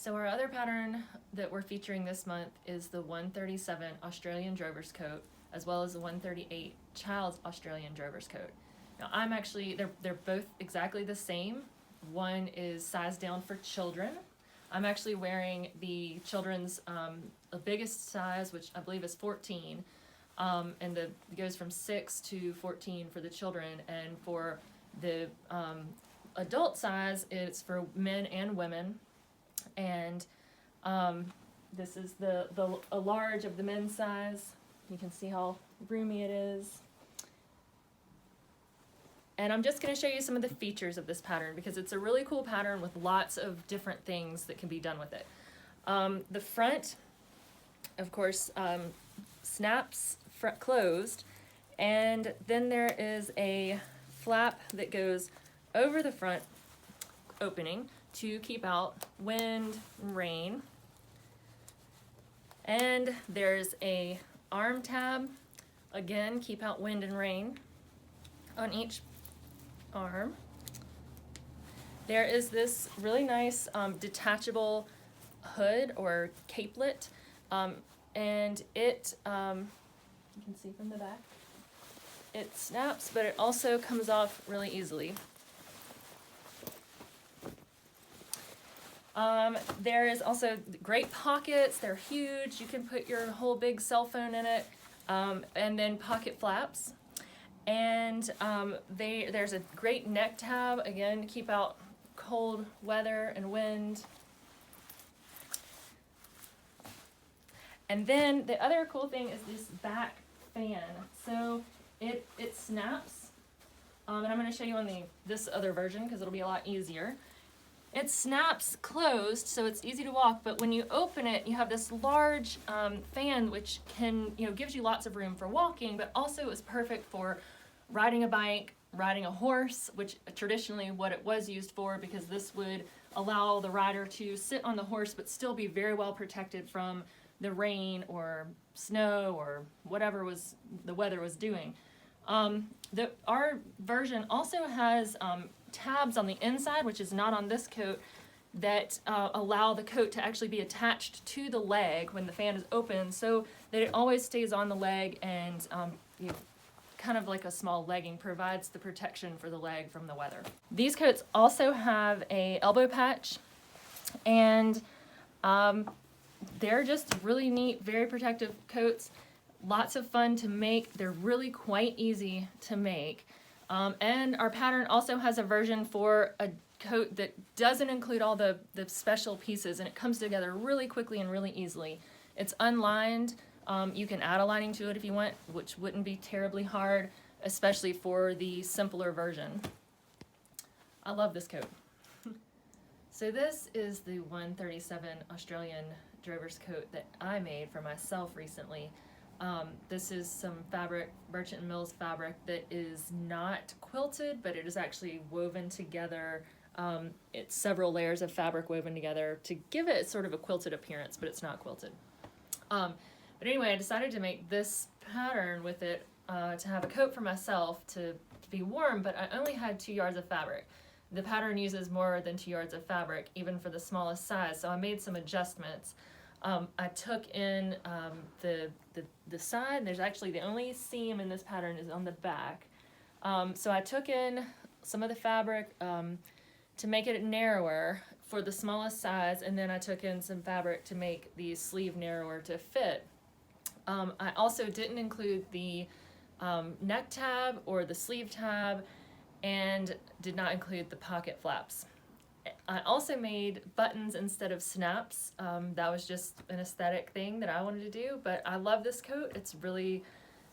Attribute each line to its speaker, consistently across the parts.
Speaker 1: So our other pattern that we're featuring this month is the 137 Australian Drover's Coat, as well as the 138 Child's Australian Drover's Coat. Now I'm actually, they're both exactly the same. One is sized down for children. I'm actually wearing the children's the biggest size, which I believe is 14, and it goes from 6 to 14 for the children, and for the adult size, it's for men and women. And this is a large of the men's size. You can see how roomy it is. And I'm just going to show you some of the features of this pattern because it's a really cool pattern with lots of different things that can be done with it. The front, of course, snaps closed, and then there is a flap that goes over the front opening to keep out wind and rain. And there's a arm tab, again, keep out wind and rain on each arm. There is this really nice detachable hood or capelet, and it, you can see from the back, it snaps, but it also comes off really easily. There is also great pockets. They're huge. You can put your whole big cell phone in it, and then pocket flaps. And there's a great neck tab, again, to keep out cold weather and wind. And then the other cool thing is this back fan. So it snaps, and I'm going to show you on this other version because it'll be a lot easier. It snaps closed, so it's easy to walk, but when you open it, you have this large fan which can, gives you lots of room for walking, but also is perfect for riding a bike, riding a horse, which traditionally what it was used for, because this would allow the rider to sit on the horse but still be very well protected from the rain or snow or whatever the weather was doing. Our version also has tabs on the inside, which is not on this coat, that allow the coat to actually be attached to the leg when the fan is open, so that it always stays on the leg, and kind of like a small legging, provides the protection for the leg from the weather. These coats also have a elbow patch, and they're just really neat, very protective coats. Lots of fun to make. They're really quite easy to make. And our pattern also has a version for a coat that doesn't include all the special pieces, and it comes together really quickly and really easily. It's unlined. You can add a lining to it if you want, which wouldn't be terribly hard, especially for the simpler version. I love this coat. So this is the 137 Australian Drover's Coat that I made for myself recently. This is some fabric, Merchant & Mills fabric, that is not quilted, but it is actually woven together. It's several layers of fabric woven together to give it sort of a quilted appearance, but it's not quilted. But anyway, I decided to make this pattern with it to have a coat for myself to be warm, but I only had 2 yards of fabric. The pattern uses more than 2 yards of fabric, even for the smallest size, so I made some adjustments. I took in the side. There's actually the only seam in this pattern is on the back. So I took in some of the fabric to make it narrower for the smallest size, and then I took in some fabric to make the sleeve narrower to fit. I also didn't include the neck tab or the sleeve tab, and did not include the pocket flaps. I also made buttons instead of snaps. That was just an aesthetic thing that I wanted to do, but I love this coat. It's really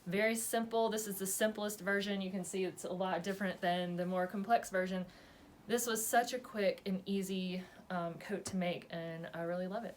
Speaker 1: very simple. This is the simplest version. You can see it's a lot different than the more complex version. This was such a quick and easy coat to make, and I really love it.